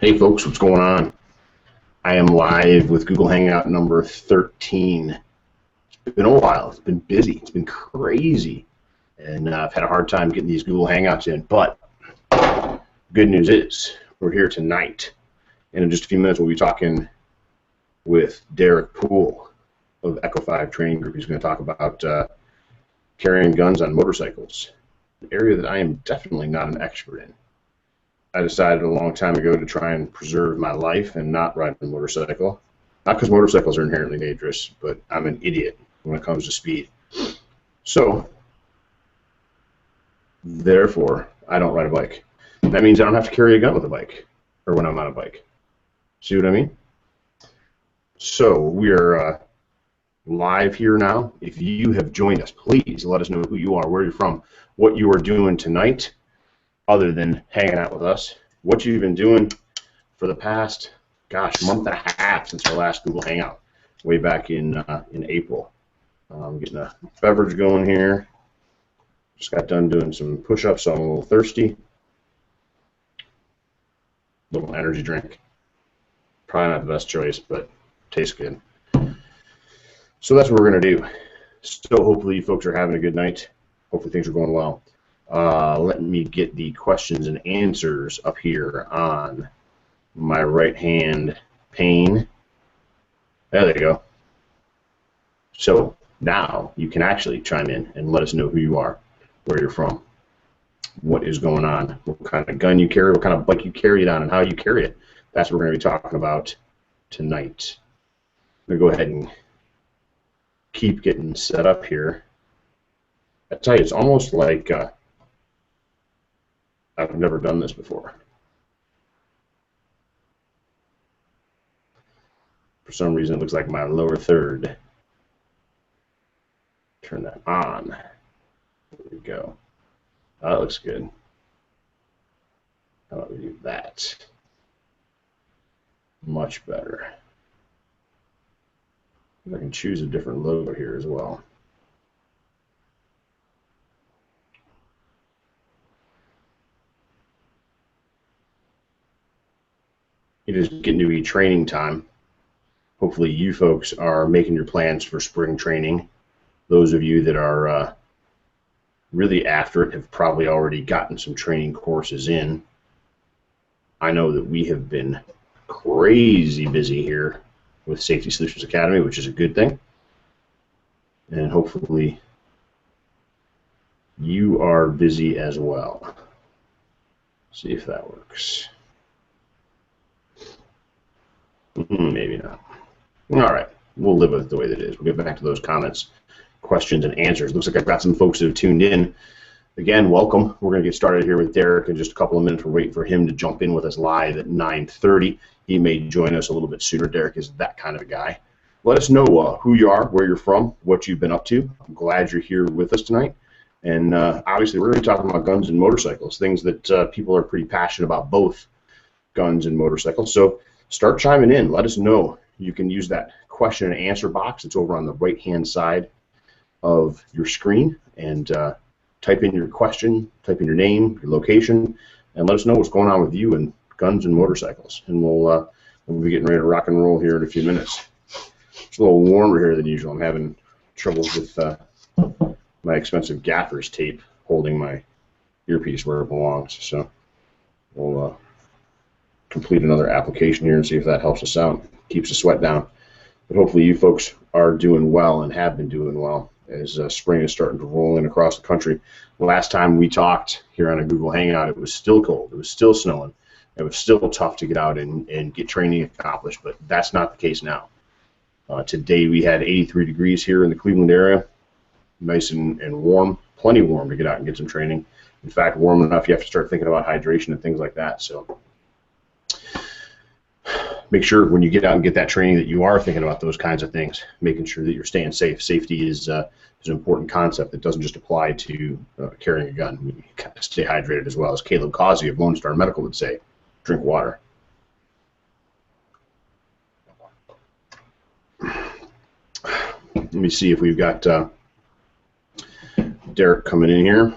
Hey folks, what's going on? I am live with Google Hangout number 13. It's been a while. It's been busy. It's been crazy. And I've had a hard time getting these Google Hangouts in. But good news is we're here tonight. And in just a few minutes, we'll be talking with Deryck Poole of Echo 5 Training Group. He's going to talk about carrying guns on motorcycles, an area that I am definitely not an expert in. I decided a long time ago to try and preserve my life and not ride a motorcycle. Not because motorcycles are inherently dangerous, but I'm an idiot when it comes to speed. So, therefore, I don't ride a bike. That means I don't have to carry a gun with a bike, or when I'm on a bike. See what I mean? So, we're live here now. If you have joined us, please let us know who you are, where you're from, what you are doing tonight, other than hanging out with us, what you've been doing for the past, month and a half since our last Google Hangout, way back in April. Getting a beverage going here. Just got done doing some push-ups, so I'm a little thirsty. Little energy drink. Probably not the best choice, but tastes good. So that's what we're going to do. So hopefully you folks are having a good night. Hopefully things are going well. Let me get the questions and answers up here on my right-hand pane. There they go. So now you can actually chime in and let us know who you are, where you're from, what is going on, what kind of gun you carry, what kind of bike you carry it on, and how you carry it. That's what we're going to be talking about tonight. I'm going to go ahead and keep getting set up here. I tell you, it's almost like I've never done this before. For some reason, it looks like my lower third. Turn that on. There we go. Oh, that looks good. How about we do that? Much better. I can choose a different logo here as well. It is getting to be training time. Hopefully you folks are making your plans for spring training. Those of you that are really after it have probably already gotten some training courses in. I know that we have been crazy busy here with Safety Solutions Academy, which is a good thing. And hopefully you are busy as well. See if that works. Maybe not. All right, we'll live with it the way that it is. We'll get back to those comments, questions, and answers. Looks like I've got some folks that have tuned in. Again, welcome. We're going to get started here with Deryck in just a couple of minutes. We're waiting for him to jump in with us live at 9:30. He may join us a little bit sooner. Deryck is that kind of a guy. Let us know who you are, where you're from, what you've been up to. I'm glad you're here with us tonight. And obviously, we're going to be talking about guns and motorcycles, things that people are pretty passionate about, both guns and motorcycles. So start chiming in. Let us know. You can use that question and answer box. It's over on the right-hand side of your screen. And type in your question, type in your name, your location, and let us know what's going on with you and guns and motorcycles. And we'll be getting ready to rock and roll here in a few minutes. It's a little warmer here than usual. I'm having troubles with my expensive gaffer's tape holding my earpiece where it belongs. So we'll complete another application here and see if that helps us out, keeps the sweat down. But hopefully you folks are doing well and have been doing well as spring is starting to roll in across the country. Last time we talked here on a Google Hangout, it was still cold. It was still snowing. It was still tough to get out and get training accomplished, but that's not the case now. Today we had 83 degrees here in the Cleveland area, nice and warm, plenty warm to get out and get some training. In fact, warm enough you have to start thinking about hydration and things like that. So make sure when you get out and get that training that you are thinking about those kinds of things, making sure that you're staying safe. Safety is an important concept that doesn't just apply to carrying a gun. You got to stay hydrated as well. As Caleb Causey of Lone Star Medical would say, drink water. Let me see if we've got Deryck coming in here.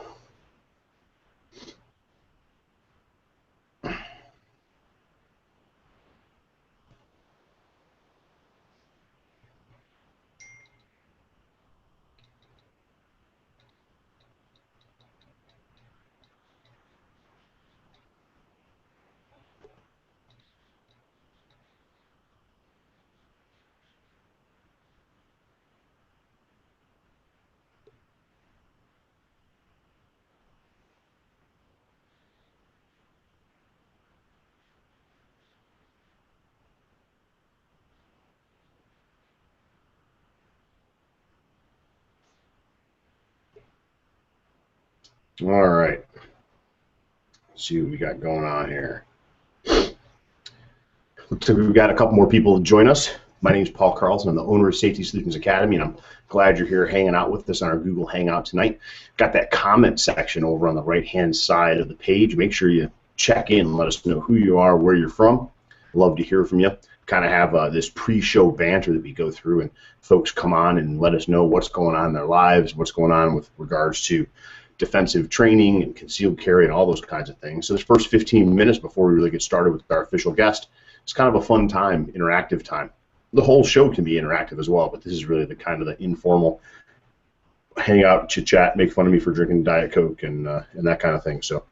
All right. Let's see what we got going on here. Looks like we've got a couple more people to join us. My name is Paul Carlson. I'm the owner of Safety Solutions Academy, and I'm glad you're here hanging out with us on our Google Hangout tonight. Got that comment section over on the right-hand side of the page. Make sure you check in and let us know who you are, where you're from. Love to hear from you. Kind of have this pre-show banter that we go through, and folks come on and let us know what's going on in their lives, what's going on with regards to defensive training and concealed carry and all those kinds of things. So this first 15 minutes before we really get started with our official guest, it's kind of a fun time, interactive time. The whole show can be interactive as well, but this is really the kind of the informal hangout, chit chat, make fun of me for drinking Diet Coke and that kind of thing. So,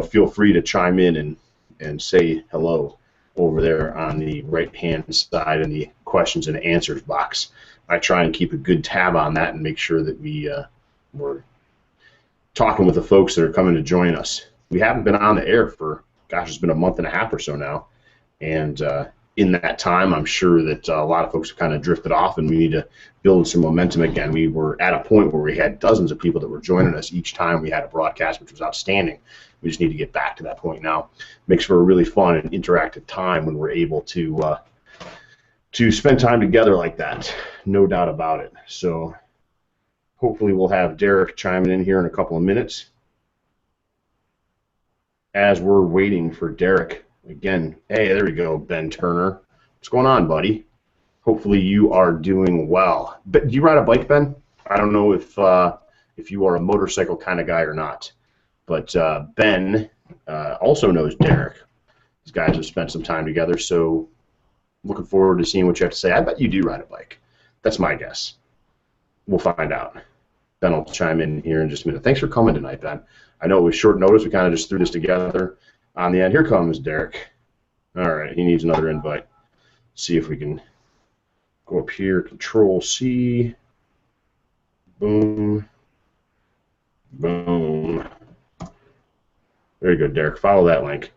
feel free to chime in and say hello over there on the right-hand side in the questions and answers box. I try and keep a good tab on that and make sure that we're talking with the folks that are coming to join us. We haven't been on the air for, gosh, it's been a month and a half or so now. And in that time, I'm sure that a lot of folks have kind of drifted off, and we need to build some momentum again. We were at a point where we had dozens of people that were joining us each time we had a broadcast, which was outstanding. We just need to get back to that point now. Makes for a really fun and interactive time when we're able to spend time together like that. No doubt about it. So hopefully we'll have Deryck chiming in here in a couple of minutes. As we're waiting for Deryck, again, hey, there we go, Ben Turner. What's going on, buddy? Hopefully you are doing well. But do you ride a bike, Ben? I don't know if you are a motorcycle kind of guy or not. But Ben also knows Deryck. These guys have spent some time together, so looking forward to seeing what you have to say. I bet you do ride a bike. That's my guess. We'll find out. Ben will chime in here in just a minute. Thanks for coming tonight, Ben. I know it was short notice. We kind of just threw this together on the end. Here comes Deryck. All right, he needs another invite. See if we can go up here, Control-C. Boom. Boom. There you go, Deryck. Follow that link.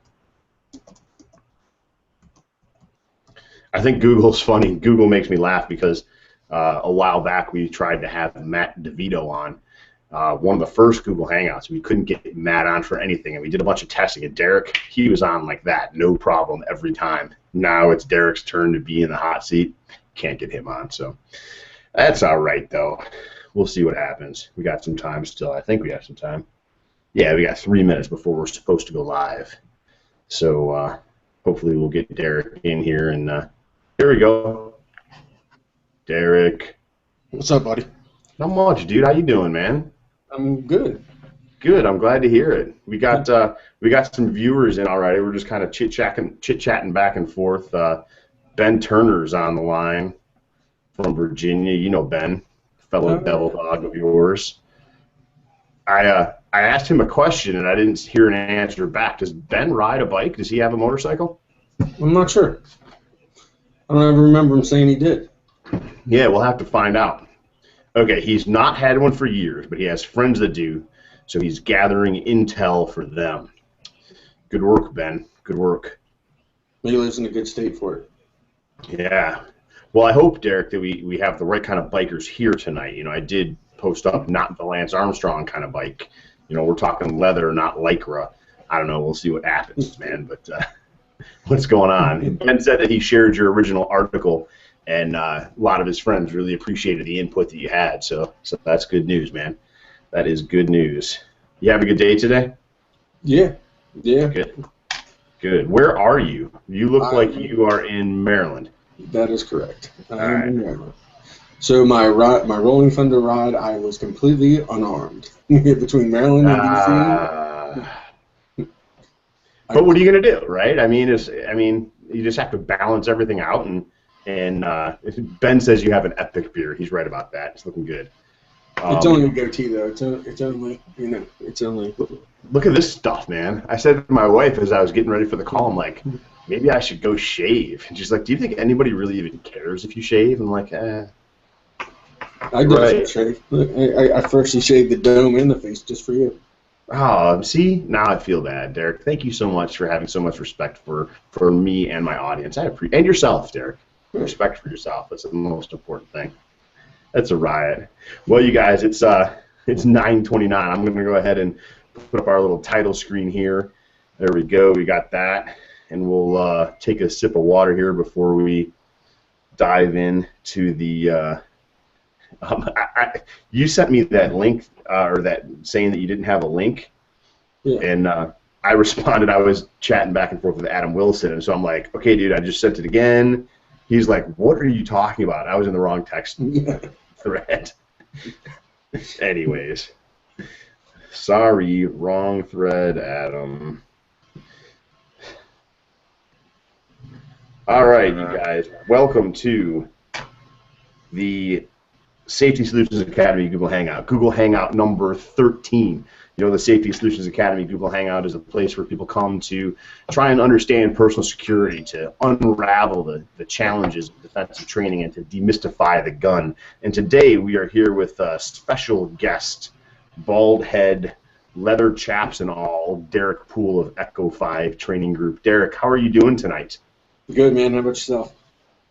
I think Google's funny. Google makes me laugh because a while back we tried to have Matt DeVito on. One of the first Google Hangouts. We couldn't get Matt on for anything, and we did a bunch of testing. And Deryck, he was on like that, no problem every time. Now it's Deryck's turn to be in the hot seat. Can't get him on, so that's all right, though. We'll see what happens. We got some time still. I think we have some time. Yeah, we got 3 minutes before we're supposed to go live. So hopefully we'll get Deryck in here. And here we go. Deryck. What's up, buddy? Not much, dude. How you doing, man? I'm good. Good. I'm glad to hear it. We got some viewers in already. We're just kind of chit-chatting back and forth. Ben Turner's on the line from Virginia. You know Ben, fellow devil dog of yours. I asked him a question and I didn't hear an answer back. Does Ben ride a bike? Does he have a motorcycle? I'm not sure. I don't ever remember him saying he did. Yeah, we'll have to find out. Okay, he's not had one for years, but he has friends that do, so he's gathering intel for them. Good work, Ben. Good work. He lives in a good state for it. Yeah. Well, I hope, Deryck, that we have the right kind of bikers here tonight. I did post up not the Lance Armstrong kind of bike. We're talking leather, not Lycra. I don't know. We'll see what happens, man. But what's going on? Ben said that he shared your original article, and a lot of his friends really appreciated the input that you had. So that's good news, man. That is good news. You have a good day today? Yeah. Good. Where are you? You look like you are in Maryland. That is correct. I am in Maryland. So my Rolling Thunder ride, I was completely unarmed between Maryland and DC. But what are you going to do, right? I mean, you just have to balance everything out. And if Ben says you have an epic beard, he's right about that. It's looking good. It's only a goatee, though. It's only. Look at this stuff, man. I said to my wife as I was getting ready for the call, I'm like, maybe I should go shave. And she's like, do you think anybody really even cares if you shave? I'm like, I did shave. I firstly shaved the dome in the face just for you. Oh, see? Now I feel bad, Deryck. Thank you so much for having so much respect for me and my audience. And yourself, Deryck. Respect for yourself. That's the most important thing. That's a riot. Well, you guys, it's 9:29. I'm going to go ahead and put up our little title screen here. There we go. We got that. And we'll take a sip of water here before we dive in to the you sent me that link or that saying that you didn't have a link. Yeah. And I responded. I was chatting back and forth with Adam Wilson, and so I'm like, okay, dude, I just sent it again. He's like, what are you talking about? I was in the wrong text thread. Anyways, sorry, wrong thread, Adam. All right, you guys, welcome to the Safety Solutions Academy Google Hangout. Google Hangout number 13. You know, the Safety Solutions Academy Google Hangout is a place where people come to try and understand personal security, to unravel the challenges of defensive training, and to demystify the gun. And today we are here with a special guest, bald head, leather chaps and all, Deryck Poole of Echo 5 Training Group. Deryck, how are you doing tonight? Good, man. How about yourself?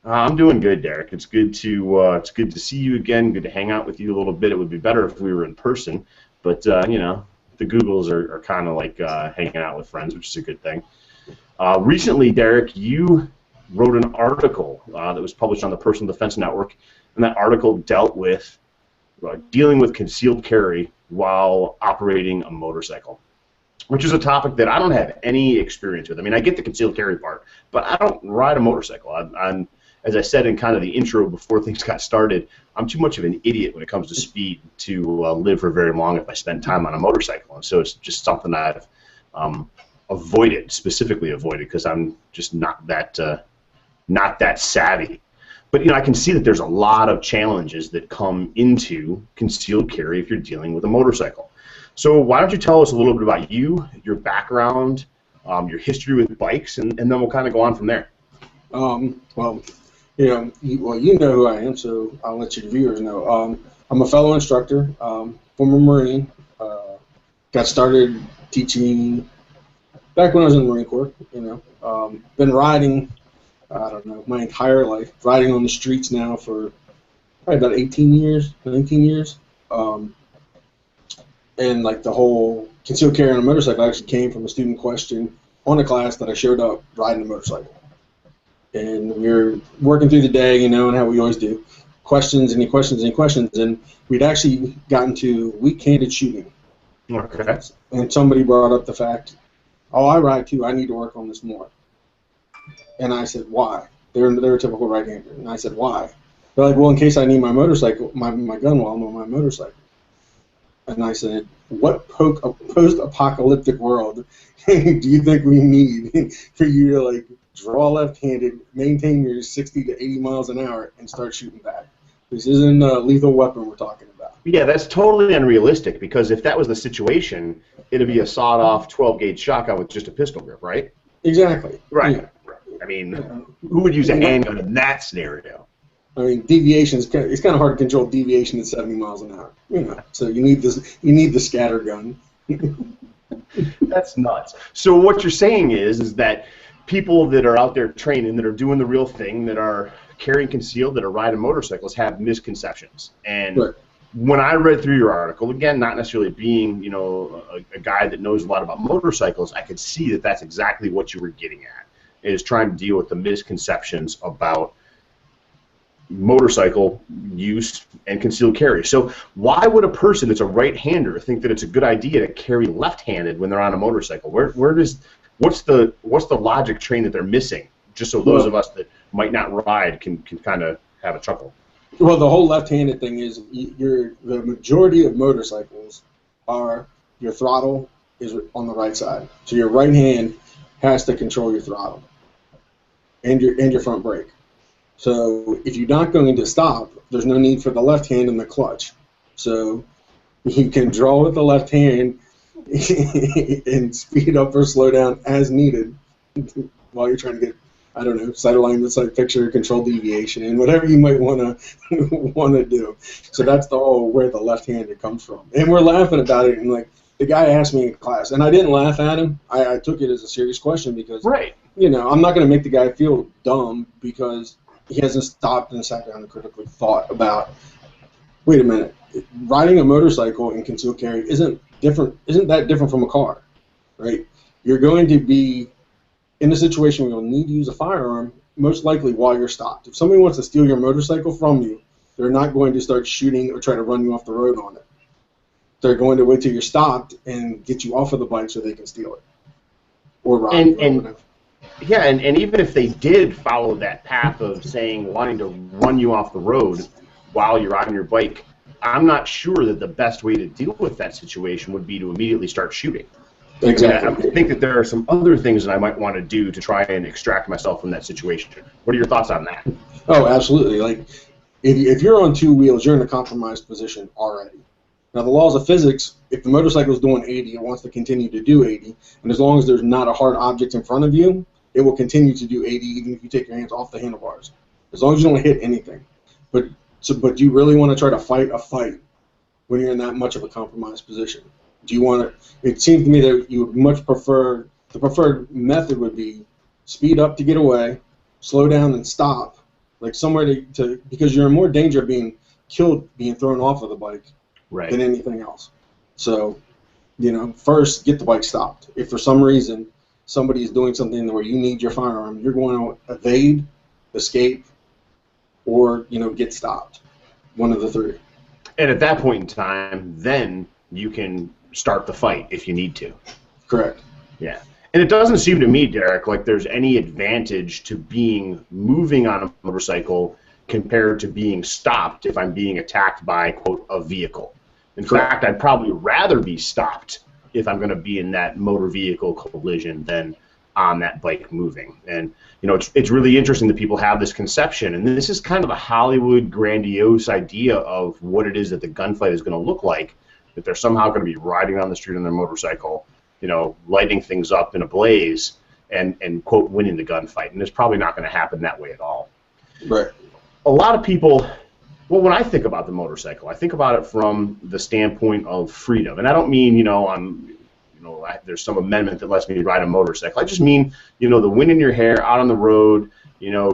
I'm doing good, Deryck. It's good to see you again. Good to hang out with you a little bit. It would be better if we were in person, but you know, the Googles are kind of like hanging out with friends, which is a good thing. Recently, Deryck, you wrote an article that was published on the Personal Defense Network, and that article dealt with dealing with concealed carry while operating a motorcycle, which is a topic that I don't have any experience with. I mean, I get the concealed carry part, but I don't ride a motorcycle. I'm as I said in kind of the intro before things got started, I'm too much of an idiot when it comes to speed to live for very long if I spend time on a motorcycle. And so it's just something I've specifically avoided, because I'm just not that savvy. But you know, I can see that there's a lot of challenges that come into concealed carry if you're dealing with a motorcycle. So why don't you tell us a little bit about you, your background, your history with bikes, and then we'll kind of go on from there. Well, you know who I am, so I'll let your viewers know. I'm a fellow instructor, former Marine. Got started teaching back when I was in the Marine Corps. You know, been riding, I don't know, my entire life. Riding on the streets now for probably about 18 years, 19 years. And like the whole concealed carry on a motorcycle actually came from a student question on a class that I showed up riding a motorcycle. And we were working through the day, you know, and how we always do, questions, and we'd actually gotten to weak-handed shooting. Okay. And somebody brought up the fact, oh, I ride too, I need to work on this more. And I said, why? They're a typical right-hander. And I said, why? They're like, well, in case I need my motorcycle, my gun while I'm on my motorcycle. And I said, what post-apocalyptic world do you think we need for you to, like, draw left-handed, maintain your 60 to 80 miles an hour, and start shooting back? This isn't a lethal weapon we're talking about. Yeah, that's totally unrealistic, because if that was the situation, it'd be a sawed-off 12-gauge shotgun with just a pistol grip, right? Exactly. Right. Yeah. I mean, who would use a handgun in that scenario? I mean, deviation it's kind of hard to control deviation at 70 miles an hour. You know, so you need the scatter gun. That's nuts. So what you're saying is that people that are out there training, that are doing the real thing, that are carrying concealed, that are riding motorcycles, have misconceptions. And right. When I read through your article, again, not necessarily being, you know, a guy that knows a lot about motorcycles, I could see that that's exactly what you were getting at, is trying to deal with the misconceptions about motorcycle use and concealed carry. So why would a person that's a right-hander think that it's a good idea to carry left-handed when they're on a motorcycle? What's the logic train that they're missing? Just so those of us that might not ride can kind of have a chuckle. Well, the whole left-handed thing is the majority of motorcycles are your throttle is on the right side, so your right hand has to control your throttle and your front brake. So if you're not going to stop, there's no need for the left hand in the clutch. So you can draw with the left hand and speed up or slow down as needed while you're trying to get, I don't know, sight alignment, sight picture, control deviation, and whatever you might want to do. So that's the whole where the left handed comes from. And we're laughing about it, and like the guy asked me in class, and I didn't laugh at him. I took it as a serious question because, right. You know, I'm not going to make the guy feel dumb because he hasn't stopped and sat down and critically thought about, wait a minute, riding a motorcycle in concealed carry isn't isn't that different from a car, right? You're going to be in a situation where you'll need to use a firearm, most likely while you're stopped. If somebody wants to steal your motorcycle from you, they're not going to start shooting or try to run you off the road on it. They're going to wait till you're stopped and get you off of the bike so they can steal it or rob you or whatever. Yeah, and even if they did follow that path of saying wanting to run you off the road while you're on your bike, I'm not sure that the best way to deal with that situation would be to immediately start shooting. Exactly. I think that there are some other things that I might want to do to try and extract myself from that situation. What are your thoughts on that? Oh, absolutely. Like, if you're on two wheels, you're in a compromised position already. Now, the laws of physics, if the motorcycle is doing 80, it wants to continue to do 80, and as long as there's not a hard object in front of you, it will continue to do 80 even if you take your hands off the handlebars, as long as you don't hit anything. But you really want to try to fight a fight when you're in that much of a compromised position? Do you want to? It seems to me that you would much prefer, the preferred method would be speed up to get away, slow down and stop, like somewhere to because you're in more danger of being killed, being thrown off of the bike, right, than anything else. So, first get the bike stopped. If for some reason somebody is doing something where you need your firearm, you're going to evade, escape, or get stopped. One of the three. And at that point in time, then you can start the fight if you need to. Correct. Yeah. And it doesn't seem to me, Deryck, like there's any advantage to moving on a motorcycle compared to being stopped if I'm being attacked by, quote, a vehicle. In fact, I'd probably rather be stopped if I'm going to be in that motor vehicle collision than on that bike moving. And, it's really interesting that people have this conception, and this is kind of a Hollywood grandiose idea of what it is that the gunfight is going to look like, that they're somehow going to be riding down the street on their motorcycle, lighting things up in a blaze and quote, winning the gunfight. And it's probably not going to happen that way at all. Right. A lot of people, well, when I think about the motorcycle, I think about it from the standpoint of freedom. And I don't mean, there's some amendment that lets me ride a motorcycle. I just mean, the wind in your hair, out on the road,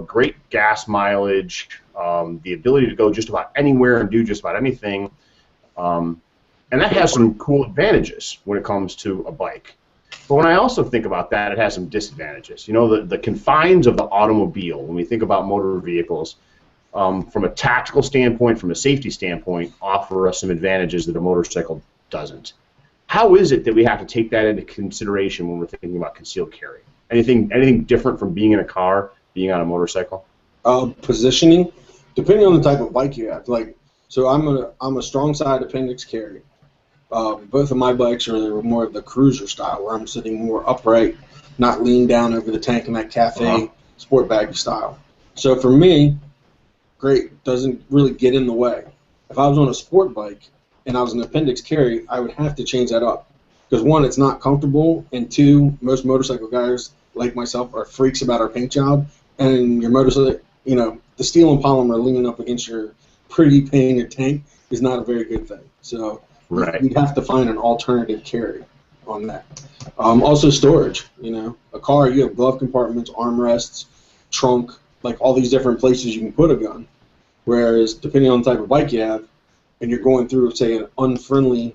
great gas mileage, the ability to go just about anywhere and do just about anything. And that has some cool advantages when it comes to a bike. But when I also think about that, it has some disadvantages. The confines of the automobile, when we think about motor vehicles, from a tactical standpoint, from a safety standpoint, offer us some advantages that a motorcycle doesn't. How is it that we have to take that into consideration when we're thinking about concealed carry? Anything different from being in a car, being on a motorcycle? Positioning, depending on the type of bike you have. So I'm a strong side appendix carry. Both of my bikes are more of the cruiser style, where I'm sitting more upright, not leaned down over the tank in that cafe sport bag style. So for me, great, doesn't really get in the way. If I was on a sport bike and I was an appendix carry, I would have to change that up. Because one, it's not comfortable, and two, most motorcycle guys like myself are freaks about our paint job, and your motorcycle, the steel and polymer leaning up against your pretty painted tank is not a very good thing. So you'd have to find an alternative carry on that. Also storage, a car, you have glove compartments, armrests, trunk, like all these different places you can put a gun. Whereas depending on the type of bike you have, and you're going through, say, an unfriendly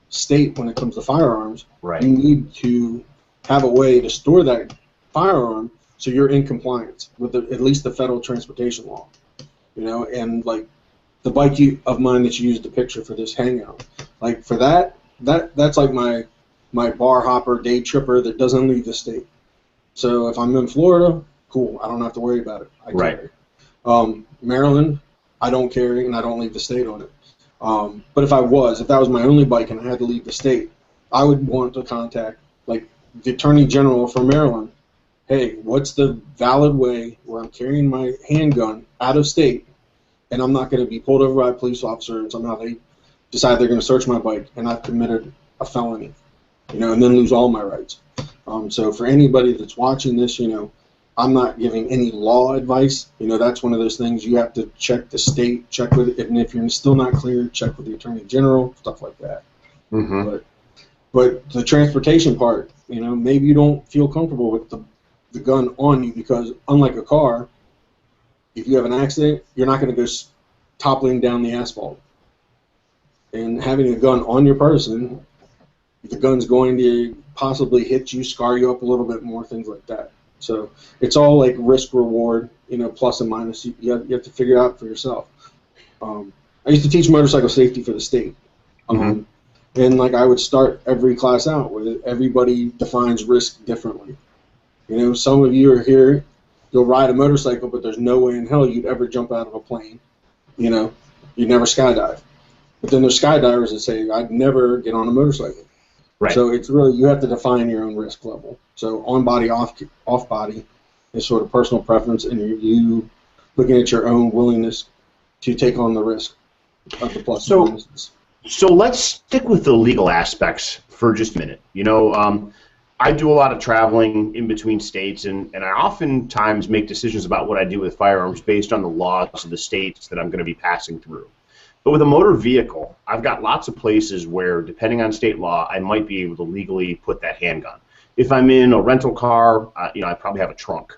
state when it comes to firearms, you need to have a way to store that firearm so you're in compliance with at least the federal transportation law. And like the bike of mine that you used the picture for this hangout, like for that's like my bar hopper day tripper that doesn't leave the state. So if I'm in Florida, cool, I don't have to worry about it. I carry. Maryland, I don't carry, and I don't leave the state on it. But if that was my only bike and I had to leave the state, I would want to contact like the Attorney General for Maryland. Hey, what's the valid way where I'm carrying my handgun out of state and I'm not going to be pulled over by a police officer and somehow they decide they're going to search my bike and I've committed a felony, and then lose all my rights. So for anybody that's watching this, I'm not giving any law advice. That's one of those things you have to check the state, check with it, and if you're still not clear, check with the Attorney General, stuff like that. But the transportation part, maybe you don't feel comfortable with the gun on you because unlike a car, if you have an accident, you're not going to go toppling down the asphalt. And having a gun on your person the gun's going to possibly hit you, scar you up a little bit more, things like that. So it's all like risk reward, plus and minus. You have to figure it out for yourself. I used to teach motorcycle safety for the state. And like I would start every class out with everybody defines risk differently. Some of you are here, you'll ride a motorcycle, but there's no way in hell you'd ever jump out of a plane. You'd never skydive. But then there's skydivers that say, I'd never get on a motorcycle. Right. So it's really, you have to define your own risk level. So on body, off body is sort of personal preference, and you looking at your own willingness to take on the risk of the plus and minuses. So let's stick with the legal aspects for just a minute. I do a lot of traveling in between states, and I oftentimes make decisions about what I do with firearms based on the laws of the states that I'm going to be passing through. But with a motor vehicle, I've got lots of places where, depending on state law, I might be able to legally put that handgun. If I'm in a rental car, I probably have a trunk.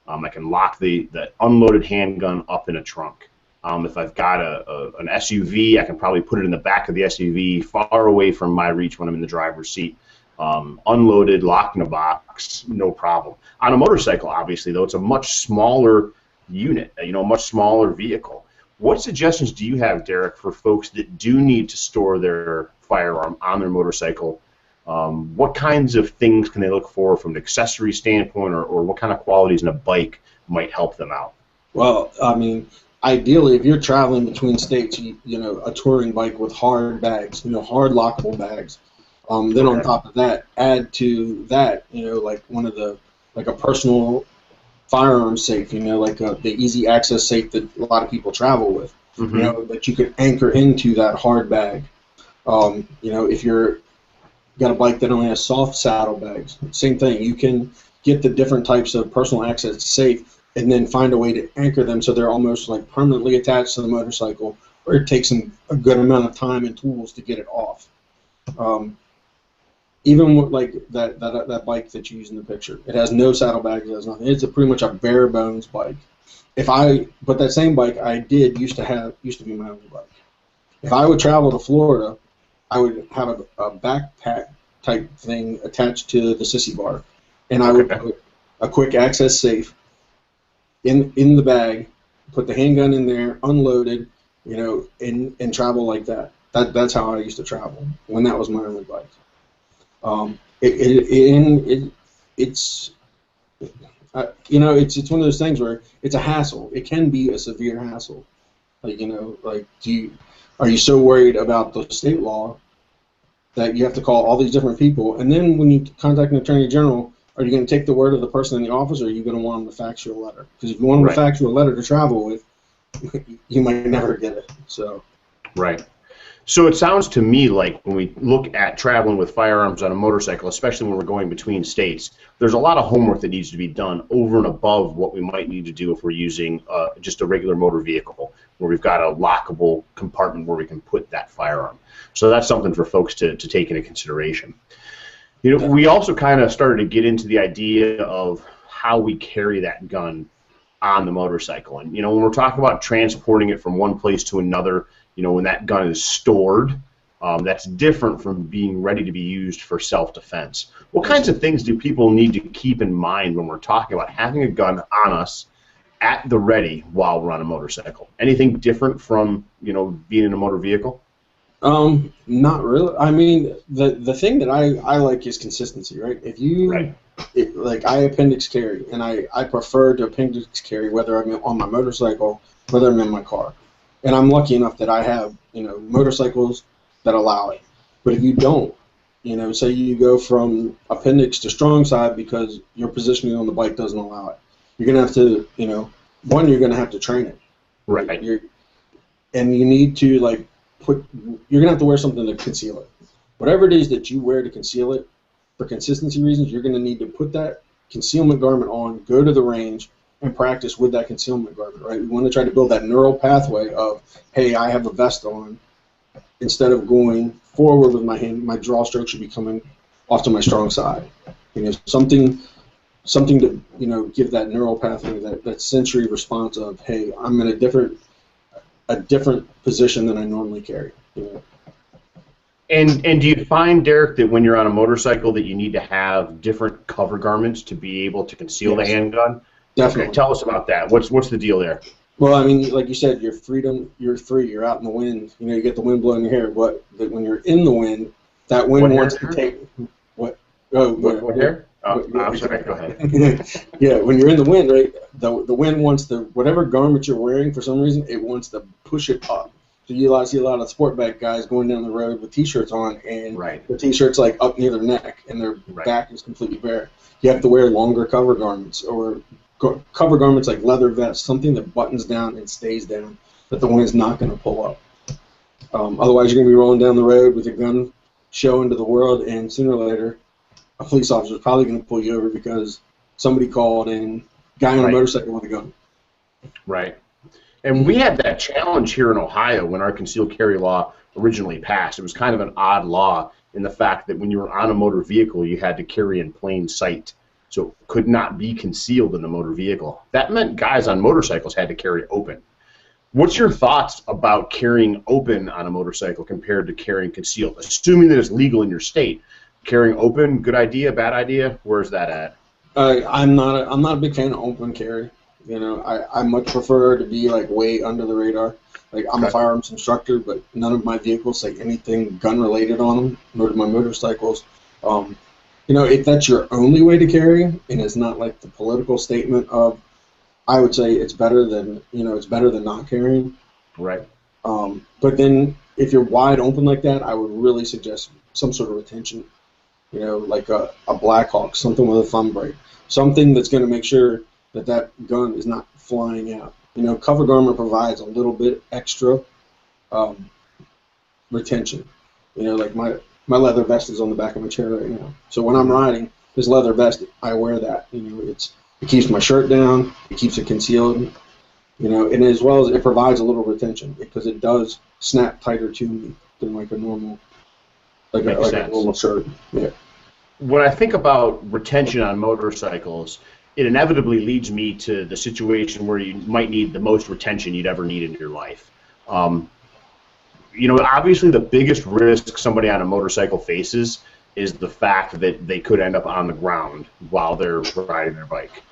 I can lock the unloaded handgun up in a trunk. If I've got an SUV, I can probably put it in the back of the SUV, far away from my reach when I'm in the driver's seat. Unloaded, locked in a box, no problem. On a motorcycle, obviously, though, it's a much smaller unit, a much smaller vehicle. What suggestions do you have, Deryck, for folks that do need to store their firearm on their motorcycle? What kinds of things can they look for from an accessory standpoint, or what kind of qualities in a bike might help them out? Well, I mean, ideally, if you're traveling between states, a touring bike with hard bags, hard lockable bags. Then on top of that, add to that, like a personal firearm safe, like the easy access safe that a lot of people travel with, that you could anchor into that hard bag. If you're got a bike that only has soft saddle bags, same thing. You can get the different types of personal access safe and then find a way to anchor them so they're almost like permanently attached to the motorcycle, or it takes a good amount of time and tools to get it off. Even with like that bike that you use in the picture, it has no saddlebags, it has nothing. It's pretty much a bare bones bike. But that same bike used to be my only bike. If I would travel to Florida, I would have a backpack type thing attached to the sissy bar, and I would put a quick access safe in the bag, put the handgun in there, unloaded, and travel like that. That's how I used to travel when that was my only bike. It's one of those things where it's a hassle. It can be a severe hassle. Are you so worried about the state law that you have to call all these different people? And then when you contact an attorney general, are you going to take the word of the person in the office, or are you going to want them to fax you a letter? Because if you want them to fax you a letter to travel with, you might never get it. So. Right. So it sounds to me like when we look at traveling with firearms on a motorcycle, especially when we're going between states, there's a lot of homework that needs to be done over and above what we might need to do if we're using just a regular motor vehicle, where we've got a lockable compartment where we can put that firearm. So that's something for folks to take into consideration. We also kind of started to get into the idea of how we carry that gun on the motorcycle. And, when we're talking about transporting it from one place to another, when that gun is stored, that's different from being ready to be used for self-defense. What kinds of things do people need to keep in mind when we're talking about having a gun on us at the ready while we're on a motorcycle? Anything different from, being in a motor vehicle? Not really. I mean, the thing that I like is consistency, right? If you, like I appendix carry, and I prefer to appendix carry whether I'm on my motorcycle, whether I'm in my car. And I'm lucky enough that I have, motorcycles that allow it. But if you don't, say you go from appendix to strong side because your positioning on the bike doesn't allow it, you're going to have to, you're going to have to train it. Right. And you need to, you're going to have to wear something to conceal it. Whatever it is that you wear to conceal it, for consistency reasons, you're going to need to put that concealment garment on, go to the range, and practice with that concealment garment, right? We want to try to build that neural pathway of, hey, I have a vest on. Instead of going forward with my hand, my draw stroke should be coming off to my strong side. Something to, give that neural pathway, that sensory response of, hey, I'm in a different position than I normally carry. And do you find, Deryck, that when you're on a motorcycle that you need to have different cover garments to be able to conceal the handgun? Definitely. Okay, tell us about that. What's the deal there? Well, I mean, like you said, you're free. You're out in the wind. You know, you get the wind blowing your hair. But when you're in the wind, that wind wants to take what? Oh, what hair? Oh, I'm sorry. Go ahead. Yeah, when you're in the wind, right? The wind wants to, whatever garment you're wearing, for some reason, it wants to push it up. So you see a lot of sport bike guys going down the road with t-shirts on, and the t-shirt's like up near their neck, and their back is completely bare. You have to wear longer cover garments, or cover garments like leather vests, something that buttons down and stays down, that the wind's not going to pull up. Otherwise, you're going to be rolling down the road with your gun showing to the world, and sooner or later, a police officer is probably going to pull you over because somebody called and guy on a motorcycle with a gun. Right. And we had that challenge here in Ohio when our concealed carry law originally passed. It was kind of an odd law in the fact that when you were on a motor vehicle, you had to carry in plain sight. So it could not be concealed in the motor vehicle. That meant guys on motorcycles had to carry open. What's your thoughts about carrying open on a motorcycle compared to carrying concealed? Assuming that it's legal in your state, carrying open, good idea, bad idea? Where's that at? I'm not a big fan of open carry. You know, I much prefer to be like way under the radar. Like I'm a firearms instructor, but none of my vehicles say anything gun related on them, nor do my motorcycles. You know, if that's your only way to carry, and it's not like the political statement of, I would say it's better than, you know, it's better than not carrying. Right. But then if you're wide open like that, I would really suggest some sort of retention. You know, like a Black Hawk, something with a thumb brake, something that's going to make sure that that gun is not flying out. You know, cover garment provides a little bit extra retention. You know, like my leather vest is on the back of my chair right now. So when I'm riding, this leather vest, I wear that. You know, it keeps my shirt down, it keeps it concealed. You know, and as well as it provides a little retention because it does snap tighter to me than like a normal, a normal shirt. Yeah. When I think about retention on motorcycles, it inevitably leads me to the situation where you might need the most retention you'd ever need in your life. You know, obviously the biggest risk somebody on a motorcycle faces is the fact that they could end up on the ground while they're riding their bike.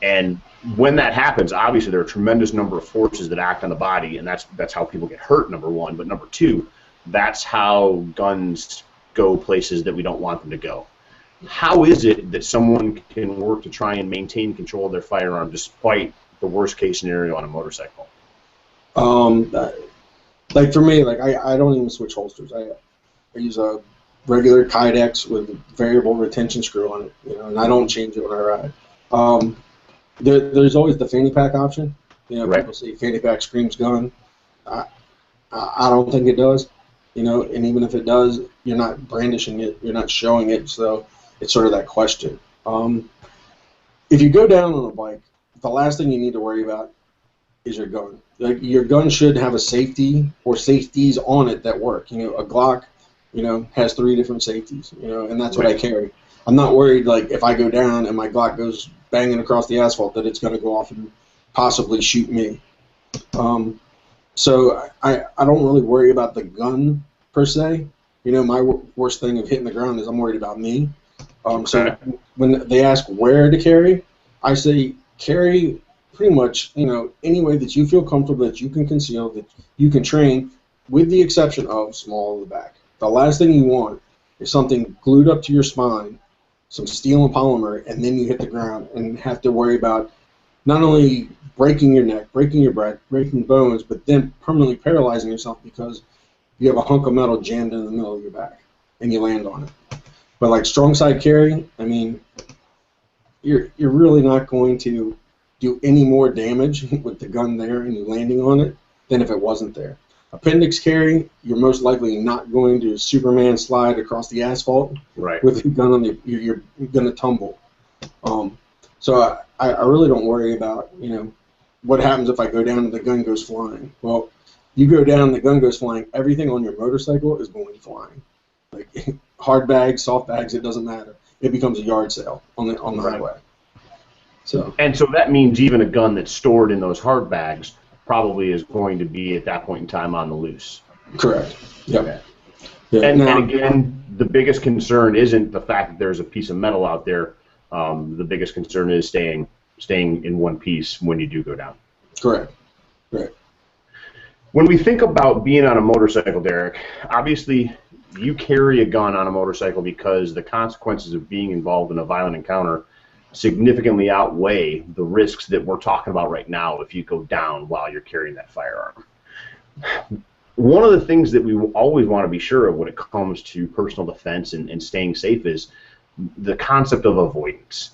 And when that happens, obviously there are a tremendous number of forces that act on the body, and that's how people get hurt, number one. But number two, that's how guns go places that we don't want them to go. How is it that someone can work to try and maintain control of their firearm despite the worst case scenario on a motorcycle? Like for me, like I don't even switch holsters. I use a regular Kydex with a variable retention screw on it, you know, and I don't change it when I ride. There's always the fanny pack option. You know, people say fanny pack screams gun. I don't think it does. You know, and even if it does, you're not brandishing it, you're not showing it, so it's sort of that question. If you go down on a bike, the last thing you need to worry about is your gun. Like your gun should have a safety or safeties on it that work. You know, a Glock, you know, has 3 different safeties. You know, and that's what I carry. I'm not worried like if I go down and my Glock goes banging across the asphalt that it's going to go off and possibly shoot me. So I don't really worry about the gun per se. You know, my worst thing of hitting the ground is I'm worried about me. So when they ask where to carry, I say carry pretty much, you know, any way that you feel comfortable, that you can conceal, that you can train, with the exception of small of the back. The last thing you want is something glued up to your spine, some steel and polymer, and then you hit the ground and have to worry about not only breaking your neck, breaking your back, breaking bones, but then permanently paralyzing yourself because you have a hunk of metal jammed in the middle of your back and you land on it. But like strong side carry, I mean, you're really not going to do any more damage with the gun there and you landing on it than if it wasn't there. Appendix carry, you're most likely not going to Superman slide across the asphalt with the gun on the. You're going to tumble. So I really don't worry about, you know, what happens if I go down and the gun goes flying. Well, you go down and the gun goes flying, everything on your motorcycle is going flying. Like hard bags, soft bags, it doesn't matter. It becomes a yard sale on the highway. So that means even a gun that's stored in those hard bags probably is going to be at that point in time on the loose. Correct. Yep. Yeah. And again, the biggest concern isn't the fact that there's a piece of metal out there. The biggest concern is staying in one piece when you do go down. Correct. Correct. When we think about being on a motorcycle, Deryck, obviously you carry a gun on a motorcycle because the consequences of being involved in a violent encounter significantly outweigh the risks that we're talking about right now if you go down while you're carrying that firearm. One of the things that we always want to be sure of when it comes to personal defense and staying safe is the concept of avoidance.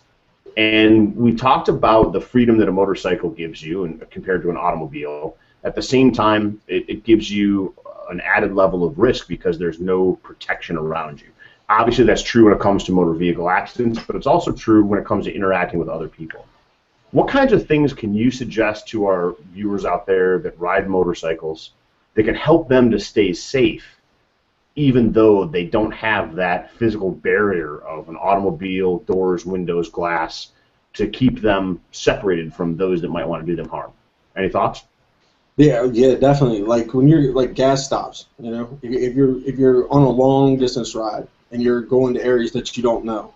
And we talked about the freedom that a motorcycle gives you and compared to an automobile. At the same time, it gives you an added level of risk because there's no protection around you. Obviously, that's true when it comes to motor vehicle accidents, but it's also true when it comes to interacting with other people. What kinds of things can you suggest to our viewers out there that ride motorcycles that can help them to stay safe, even though they don't have that physical barrier of an automobile, doors, windows, glass, to keep them separated from those that might want to do them harm? Any thoughts? Yeah, definitely. Like when you're like gas stops, if you're on a long distance ride and you're going to areas that you don't know,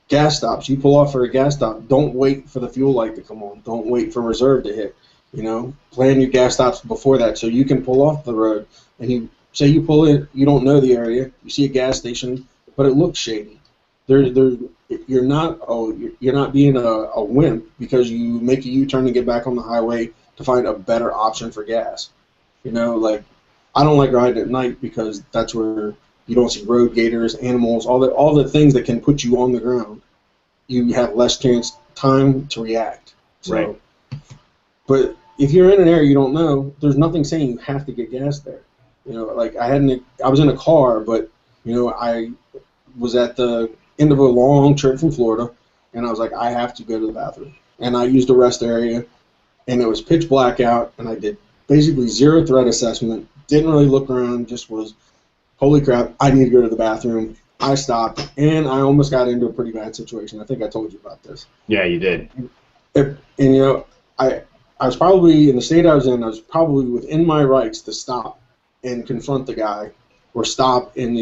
gas stops. You pull off for a gas stop. Don't wait for the fuel light to come on. Don't wait for reserve to hit. Plan your gas stops before that so you can pull off the road. And you say you pull in, you don't know the area. You see a gas station, but it looks shady. You're not being a wimp because you make a U-turn and get back on the highway to find a better option for gas. Like I don't like riding at night because that's where you don't see road gators, animals, all the things that can put you on the ground. You have less time to react. So, right. But if you're in an area you don't know, there's nothing saying you have to get gas there. Like I was in a car, but I was at the end of a long trip from Florida, and I was like, I have to go to the bathroom, and I used a rest area, and it was pitch black out, and I did basically zero threat assessment. Didn't really look around, just was, holy crap, I need to go to the bathroom. I stopped, and I almost got into a pretty bad situation. I think I told you about this. Yeah, you did. I was probably, in the state I was probably within my rights to stop and confront the guy, or stop and,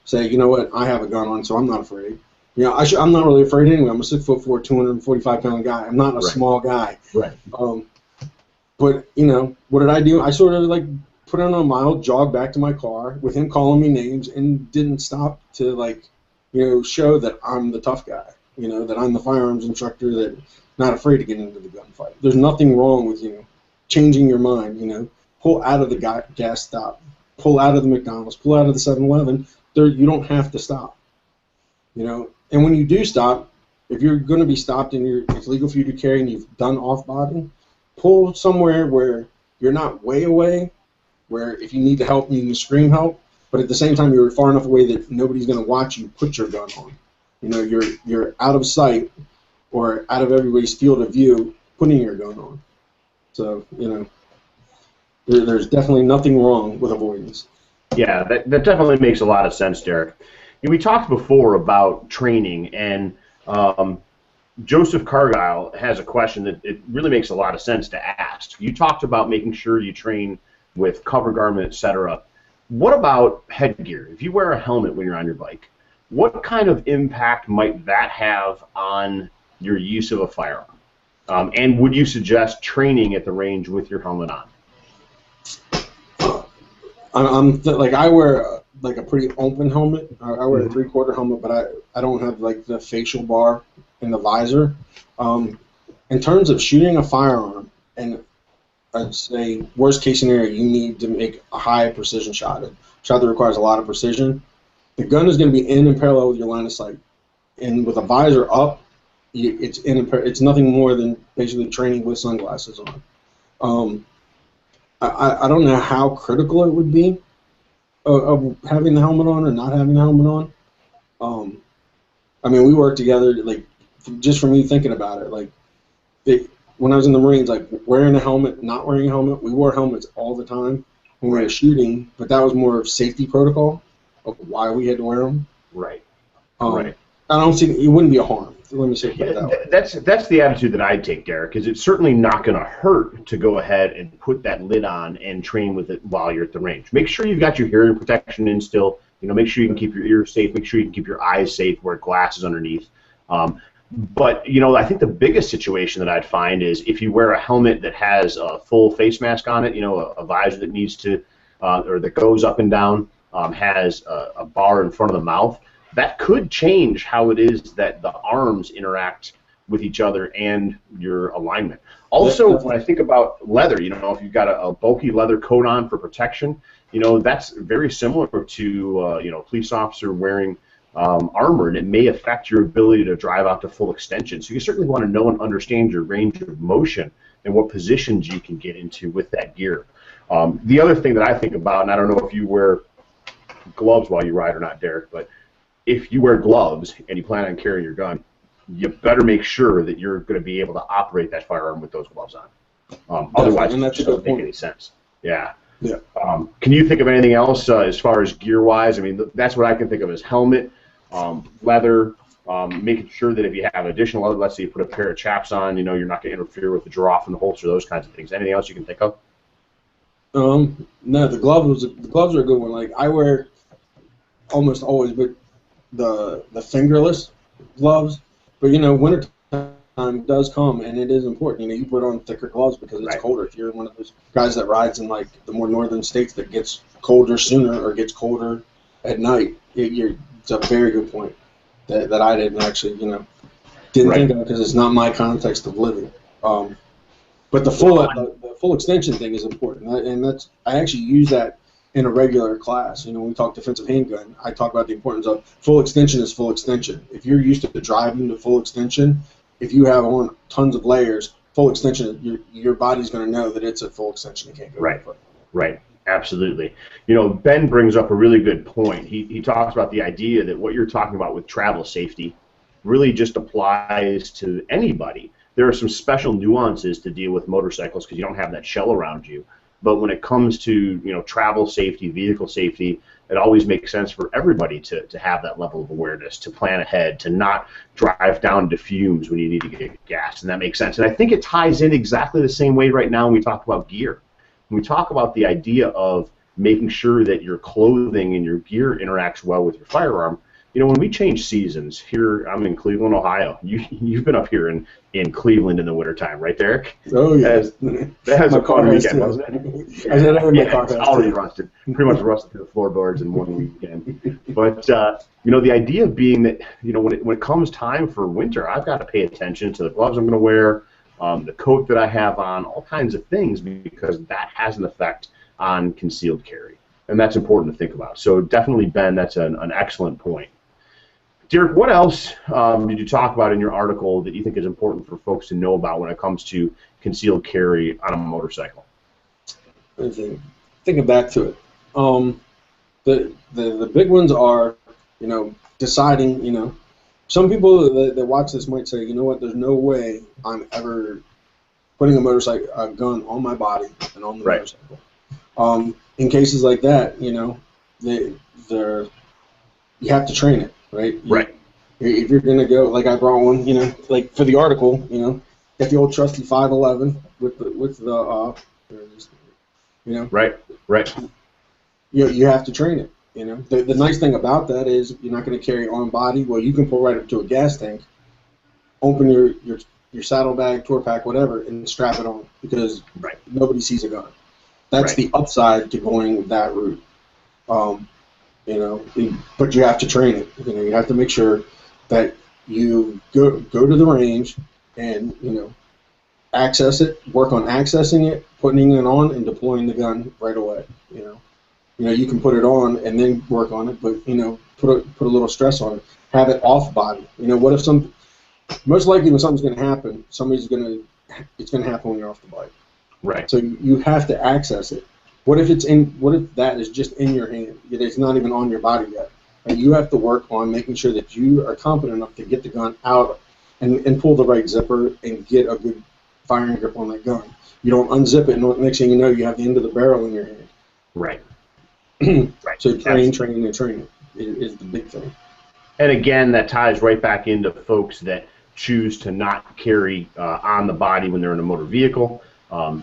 say, you know what, I have a gun on, so I'm not afraid. I'm not really afraid anyway. I'm a 6'4", 245-pound guy. I'm not a small guy. Right. But, what did I do? I sort of, put on a mild jog back to my car with him calling me names and didn't stop to, show that I'm the tough guy, that I'm the firearms instructor that's not afraid to get into the gunfight. There's nothing wrong with, changing your mind, pull out of the gas stop, pull out of the McDonald's, pull out of the 7-Eleven. You don't have to stop, And when you do stop, if you're going to be stopped and it's legal for you to carry and you've done off-body, pull somewhere where you're not way away, where if you need to help, you can scream help, but at the same time you're far enough away that nobody's going to watch you put your gun on. You're out of sight or out of everybody's field of view putting your gun on. So, there's definitely nothing wrong with avoidance. Yeah, that definitely makes a lot of sense, Deryck. We talked before about training, and Joseph Cargile has a question that it really makes a lot of sense to ask. You talked about making sure you train with cover garment, etc. What about headgear? If you wear a helmet when you're on your bike, what kind of impact might that have on your use of a firearm? And would you suggest training at the range with your helmet on? I wear a pretty open helmet. I wear a 3/4 helmet, but I don't have the facial bar and the visor. In terms of shooting a firearm, and I'd say worst case scenario, you need to make a high precision shot. A shot that requires a lot of precision. The gun is going to be in and parallel with your line of sight, and with a visor up, it's nothing more than basically training with sunglasses on. I don't know how critical it would be of having the helmet on or not having the helmet on. We worked together, just from me thinking about it, when I was in the Marines, wearing a helmet, not wearing a helmet, we wore helmets all the time when we were shooting, but that was more of safety protocol of why we had to wear them. Right. Right. I don't see it wouldn't be a harm. Let me say it like that way. That's the attitude that I'd take, Deryck, is it's certainly not going to hurt to go ahead and put that lid on and train with it while you're at the range. Make sure you've got your hearing protection in still. Make sure you can keep your ears safe. Make sure you can keep your eyes safe. Wear glasses underneath. But I think the biggest situation that I'd find is if you wear a helmet that has a full face mask on it, a visor that needs to, or that goes up and down, has a bar in front of the mouth. That could change how it is that the arms interact with each other and your alignment. Also, when I think about leather, if you've got a bulky leather coat on for protection, that's very similar to, police officer wearing armor, and it may affect your ability to drive out to full extension. So you certainly want to know and understand your range of motion and what positions you can get into with that gear. The other thing that I think about, and I don't know if you wear gloves while you ride or not, Deryck, but if you wear gloves and you plan on carrying your gun, you better make sure that you're going to be able to operate that firearm with those gloves on. Otherwise, it doesn't make any sense. Yeah. Yeah. Can you think of anything else as far as gear-wise? I mean, that's what I can think of as helmet, leather, making sure that if you have additional leather, let's say you put a pair of chaps on, you're not going to interfere with the draw from the holster, those kinds of things. Anything else you can think of? No, the gloves are a good one. Like I wear almost always, but the fingerless gloves. But winter time does come, and it is important. You put on thicker gloves because it's colder. If you're one of those guys that rides in like the more northern states that gets colder sooner or gets colder at night, it's a very good point that I didn't actually didn't think of because it's not my context of living. But the full extension thing is important, and I actually use that in a regular class. When we talk defensive handgun, I talk about the importance of full extension is full extension. If you're used to driving to full extension, if you have on tons of layers, full extension, your body's going to know that it's a full extension. You can't go barefoot. Right. Absolutely. Ben brings up a really good point. He talks about the idea that what you're talking about with travel safety really just applies to anybody. There are some special nuances to deal with motorcycles because you don't have that shell around you. But when it comes to travel safety, vehicle safety, it always makes sense for everybody to have that level of awareness, to plan ahead, to not drive down to fumes when you need to get gas, and that makes sense. And I think it ties in exactly the same way right now when we talk about gear. When we talk about the idea of making sure that your clothing and your gear interacts well with your firearm, when we change seasons, here I'm in Cleveland, Ohio. You've been up here in Cleveland in the wintertime, right, Deryck? Oh, yeah. That has a fun weekend, wasn't it? Yeah, it's already rusted. Pretty much rusted through the floorboards in one weekend. But, the idea being that, when it comes time for winter, I've got to pay attention to the gloves I'm going to wear, the coat that I have on, all kinds of things, because that has an effect on concealed carry. And that's important to think about. So definitely, Ben, that's an excellent point. Deryck, what else did you talk about in your article that you think is important for folks to know about when it comes to concealed carry on a motorcycle? Thinking back to it, the big ones are, deciding, some people that watch this might say, there's no way I'm ever putting a gun on my body and on the motorcycle. In cases like that, you have to train it. Right. If you're gonna go, like I brought one, like for the article, got the old trusty 511 with the Right. You have to train it. The nice thing about that is you're not going to carry on body. Well, you can pull right up to a gas tank, open your saddlebag, tour pack, whatever, and strap it on because nobody sees a gun. That's the upside to going that route. But you have to train it. You have to make sure that you go to the range and access it, work on accessing it, putting it on, and deploying the gun right away. You can put it on and then work on it, but put a little stress on it. Have it off body. What if most likely when something's going to happen, it's going to happen when you're off the bike. Right. So you have to access it. What if that is just in your hand? It's not even on your body yet. And you have to work on making sure that you are competent enough to get the gun out and pull the right zipper and get a good firing grip on that gun. You don't unzip it, and next thing you know, you have the end of the barrel in your hand. Right. So training is the big thing. And again, that ties right back into folks that choose to not carry on the body when they're in a motor vehicle.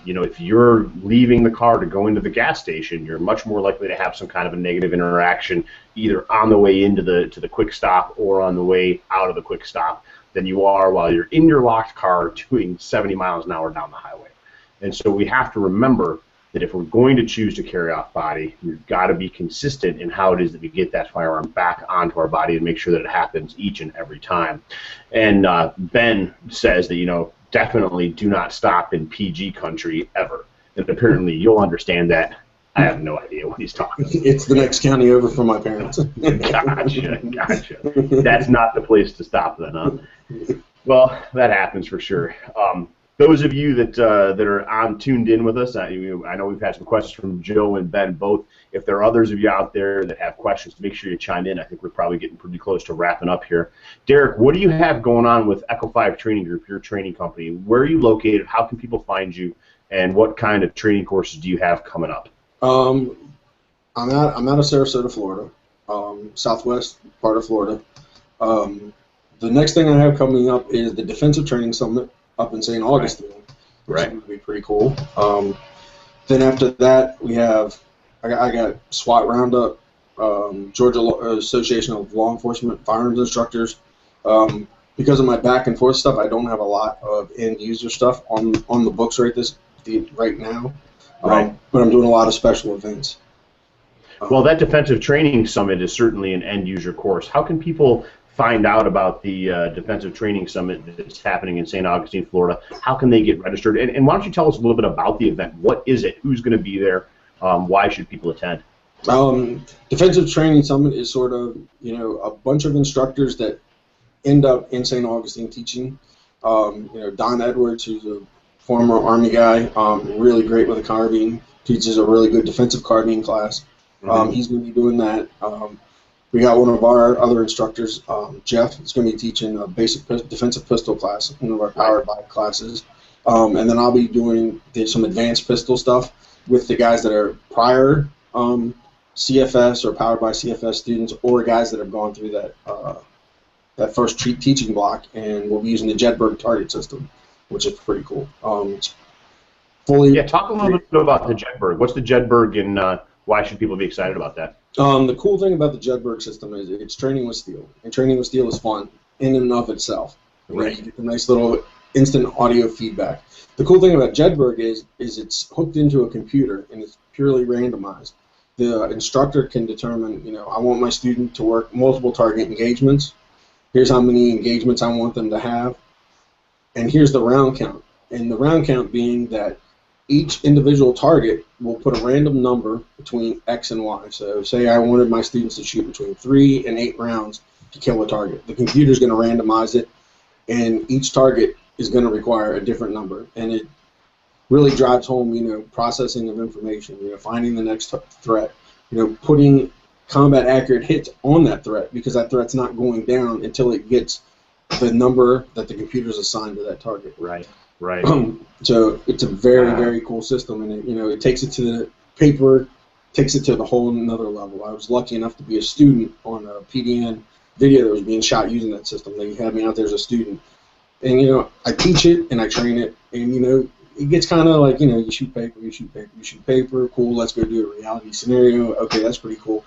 You know, if you're leaving the car to go into the gas station, you're much more likely to have some kind of a negative interaction either on the way into the quick stop or on the way out of the quick stop than you are while you're in your locked car doing 70 miles an hour down the highway. And so we have to remember that if we're going to choose to carry off body, we've got to be consistent in how it is that we get that firearm back onto our body and make sure that it happens each and every time. And Ben says that, you know, definitely do not stop in PG country ever. And apparently you'll understand that. I have no idea what he's talking about. It's the next county over from my parents. Gotcha. That's not the place to stop then, huh? Well, that happens for sure. Those of you that are tuned in with us, I know we've had some questions from Joe and Ben both. If there are others of you out there that have questions, make sure you chime in. I think we're probably getting pretty close to wrapping up here. Deryck, what do you have going on with Echo 5 Training Group, your training company? Where are you located? How can people find you? And what kind of training courses do you have coming up? I'm out of Sarasota, Florida, southwest part of Florida. The next thing I have coming up is the Defensive Training Summit up in St. Augustine. Right. Which would be pretty cool. Then after that, we have I got SWAT Roundup, Georgia Association of Law Enforcement Firearms Instructors. Because of my back and forth stuff, I don't have a lot of end user stuff on the books right now. Right. But I'm doing a lot of special events. Well, that Defensive Training Summit is certainly an end-user course. How can people find out about the Defensive Training Summit that's happening in St. Augustine, Florida? How can they get registered? And why don't you tell us a little bit about the event? What is it? Who's going to be there? Why should people attend? Defensive Training Summit is sort of, you know, a bunch of instructors that end up in St. Augustine teaching. You know, Don Edwards, who's a former Army guy, really great with a carbine, teaches a really good defensive carbine class. He's going to be doing that. We got one of our other instructors, Jeff, is going to be teaching a basic defensive pistol class, one of our powered by classes. And then I'll be doing some advanced pistol stuff with the guys that are prior CFS or powered by CFS students, or guys that have gone through that first teaching block, and we'll be using the Jedburgh target system, which is pretty cool. It's fully. Yeah, talk a little bit about the Jedburgh. What's the Jedburgh, and why should people be excited about that? The cool thing about the Jedburgh system is it's training with steel, and training with steel is fun in and of itself. Right. You get a nice little instant audio feedback. The cool thing about Jedburgh is it's hooked into a computer, and it's purely randomized. The instructor can determine, you know, I want my student to work multiple target engagements. Here's how many engagements I want them to have, and here's the round count. And the round count being that each individual target will put a random number between X and Y. So say I wanted my students to shoot between 3 and 8 rounds to kill a target. The computer's going to randomize it, and each target is going to require a different number. And it really drives home, you know, processing of information, you know, finding the next threat, you know, putting combat accurate hits on that threat, because that threat's not going down until it gets the number that the computer's assigned to that target. Right. Right. So it's a very, very cool system, and it takes it to the paper, takes it to the whole another level. I was lucky enough to be a student on a PDN video that was being shot using that system. They had me out there as a student, and I teach it and I train it, and it gets kind of like you shoot paper, you shoot paper, you shoot paper. Cool, let's go do a reality scenario. Okay, that's pretty cool.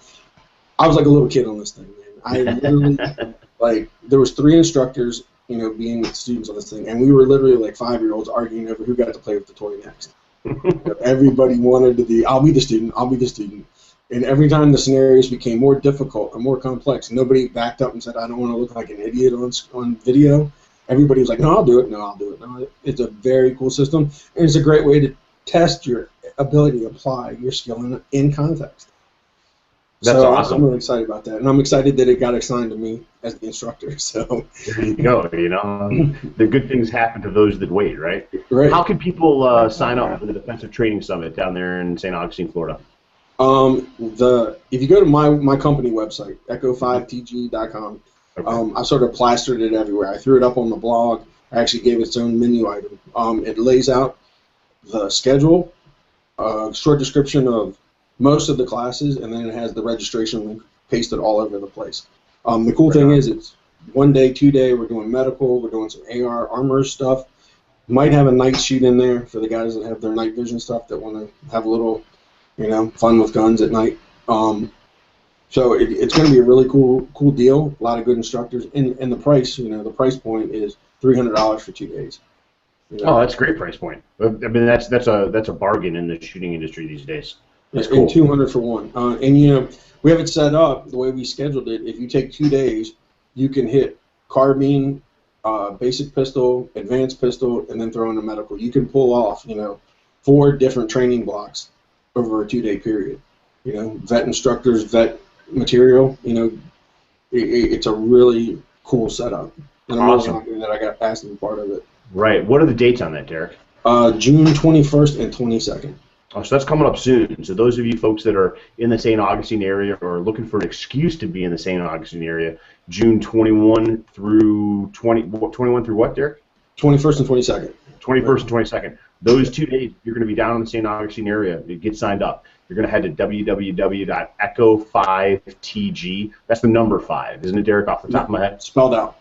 I was like a little kid on this thing, man. I literally there was 3 instructors. Being with students on this thing, and we were literally like 5-year-olds arguing over who got to play with the toy next. Everybody wanted to be, I'll be the student, and every time the scenarios became more difficult and more complex, nobody backed up and said, I don't want to look like an idiot on video. Everybody was like, no, I'll do it. No, it's a very cool system, and it's a great way to test your ability to apply your skill in context. That's awesome. I'm really excited about that, and I'm excited that it got assigned to me as the instructor. So there you go. The good things happen to those that wait, right? Right. How can people sign up for the Defensive Training Summit down there in St. Augustine, Florida? If you go to my company website, echo5tg.com, okay. I sort of plastered it everywhere. I threw it up on the blog. I actually gave it its own menu item. It lays out the schedule, short description of most of the classes, and then it has the registration link pasted all over the place. The cool thing is it's 1 day, 2 day. We're doing medical. We're doing some AR armor stuff. Might have a night shoot in there for the guys that have their night vision stuff that want to have a little, fun with guns at night. So it's going to be a really cool deal. A lot of good instructors, and the price, the price point is $300 for 2 days. Oh, that's a great price point. I mean, that's a bargain in the shooting industry these days. That's cool. And 200 for one. And we have it set up the way we scheduled it. If you take 2 days, you can hit carbine, basic pistol, advanced pistol, and then throw in a medical. You can pull off, 4 different training blocks over a 2 day period. Vet instructors, vet material. It's a really cool setup. And I'm awesome. really happy that I got asked to be part of it. Right. What are the dates on that, Deryck? June 21st and 22nd. Oh, so that's coming up soon. So those of you folks that are in the St. Augustine area or looking for an excuse to be in the St. Augustine area, June 21 through 21 through what, Deryck? 21st and 22nd. 21st and 22nd. Those 2 days, you're going to be down in the St. Augustine area. Get signed up. You're going to head to www.echo5tg. That's the number 5, isn't it, Deryck, off the top of my head? Spelled out.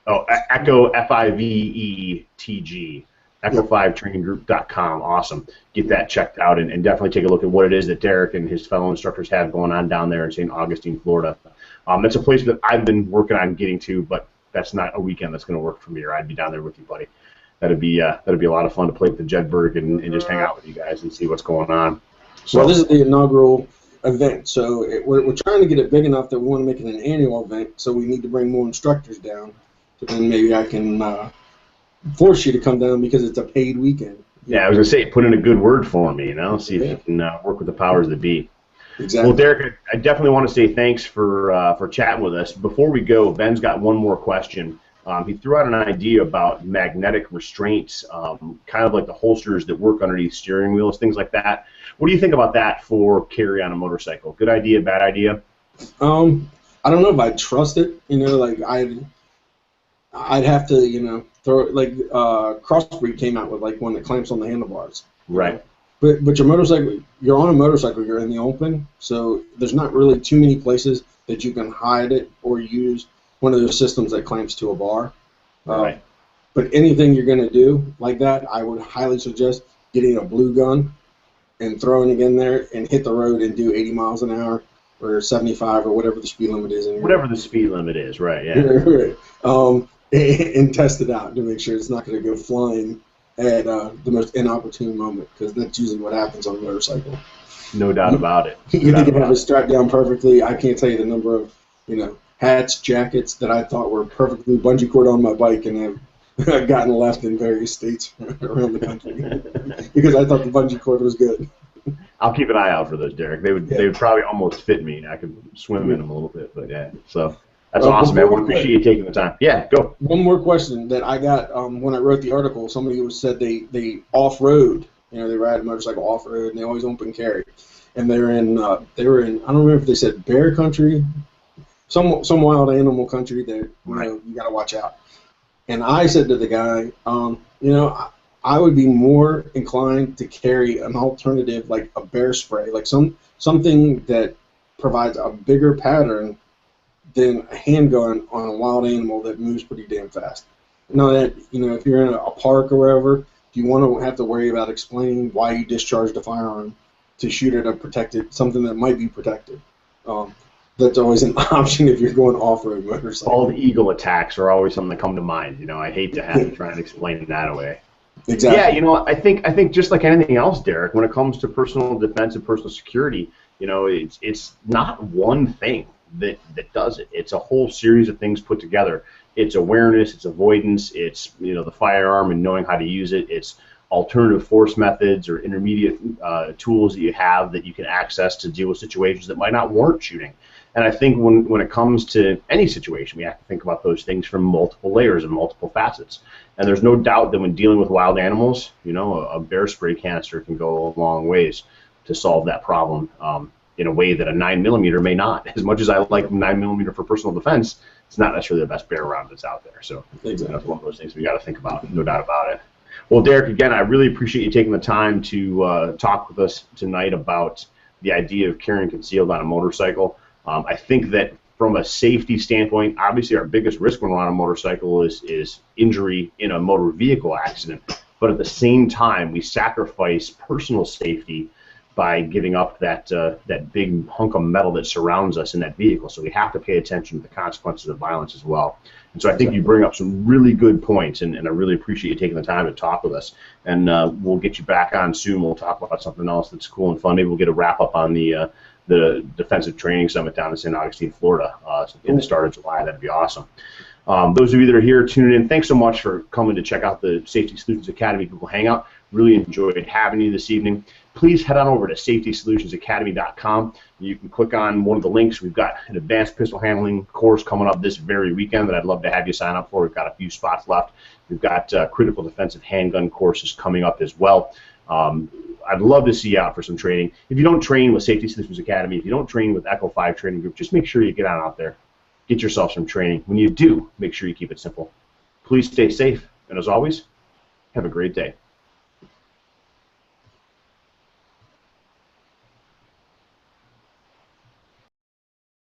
Oh, Echo, F-I-V-E-T-G. Echo5traininggroup.com. Awesome. Get that checked out and definitely take a look at what it is that Deryck and his fellow instructors have going on down there in St. Augustine, Florida. That's a place that I've been working on getting to, but that's not a weekend that's going to work for me, or I'd be down there with you, buddy. That'd be a lot of fun to play with the Jedburgh and just hang out with you guys and see what's going on. So, well, this is the inaugural event, so we're trying to get it big enough that we want to make it an annual event, so we need to bring more instructors down. So then maybe I can force you to come down because it's a paid weekend. Yeah, I was going to say, put in a good word for me, see if you can work with the powers that be. Exactly. Well, Deryck, I definitely want to say thanks for chatting with us. Before we go, Ben's got one more question. He threw out an idea about magnetic restraints, kind of like the holsters that work underneath steering wheels, things like that. What do you think about that for carry on a motorcycle? Good idea, bad idea? I don't know if I trust it. I'd have to, throw it, like Crossbreed came out with like one that clamps on the handlebars. Right. But your motorcycle, you're on a motorcycle, you're in the open, so there's not really too many places that you can hide it or use one of those systems that clamps to a bar. Right. But anything you're going to do like that, I would highly suggest getting a blue gun and throwing it in there and hit the road and do 80 miles an hour or 75 or whatever the speed limit is. Whatever the speed limit is, right, yeah. Right. And test it out to make sure it's not going to go flying at the most inopportune moment, because that's usually what happens on a motorcycle. No doubt about it. You think you have it strapped down perfectly. I can't tell you the number of hats, jackets that I thought were perfectly bungee cord on my bike and have gotten left in various states around the country because I thought the bungee cord was good. I'll keep an eye out for those, Deryck. They would probably almost fit me. I could swim in them a little bit, but yeah. So that's awesome, man. We appreciate you taking the time. Yeah, go. One more question that I got when I wrote the article. Somebody said they off-road. They ride a motorcycle off-road and they always open carry. And they were in I don't remember if they said bear country, some wild animal country that you got to watch out. And I said to the guy, I would be more inclined to carry an alternative like a bear spray, like something that provides a bigger pattern than a handgun on a wild animal that moves pretty damn fast. Now that if you're in a park or wherever, you want to have to worry about explaining why you discharged a firearm to shoot at something that might be protected. That's always an option if you're going off-road motorcycle. Bald eagle attacks are always something that come to mind. I hate to have to try and explain that away. Exactly. Yeah, I think just like anything else, Deryck, when it comes to personal defense and personal security, it's not one thing that does it. It's a whole series of things put together. It's awareness, it's avoidance, it's the firearm and knowing how to use it. It's alternative force methods or intermediate tools that you have that you can access to deal with situations that might not warrant shooting. And I think when it comes to any situation, we have to think about those things from multiple layers and multiple facets. And there's no doubt that when dealing with wild animals, a bear spray canister can go a long ways to solve that problem in a way that a 9mm may not. As much as I like 9mm for personal defense, it's not necessarily the best bear round that's out there. So that's one of those things we got to think about, no doubt about it. Well, Deryck, again, I really appreciate you taking the time to talk with us tonight about the idea of carrying concealed on a motorcycle. I think that from a safety standpoint, obviously our biggest risk when we're on a motorcycle is injury in a motor vehicle accident. But at the same time, we sacrifice personal safety by giving up that big hunk of metal that surrounds us in that vehicle. So we have to pay attention to the consequences of violence as well. And so I think you bring up some really good points, and I really appreciate you taking the time to talk with us. And we'll get you back on soon. We'll talk about something else that's cool and fun. Maybe we'll get a wrap up on the Defensive Training Summit down in St. Augustine, Florida, in the start of July. That'd be awesome. Those of you that are here tuning in, thanks so much for coming to check out the Safety Solutions Academy Google Hangout. Really enjoyed having you this evening. Please head on over to safetysolutionsacademy.com. You can click on one of the links. We've got an advanced pistol handling course coming up this very weekend that I'd love to have you sign up for. We've got a few spots left. We've got critical defensive handgun courses coming up as well. I'd love to see you out for some training. If you don't train with Safety Solutions Academy, if you don't train with Echo 5 Training Group, just make sure you get out there. Get yourself some training. When you do, make sure you keep it simple. Please stay safe, and as always, have a great day.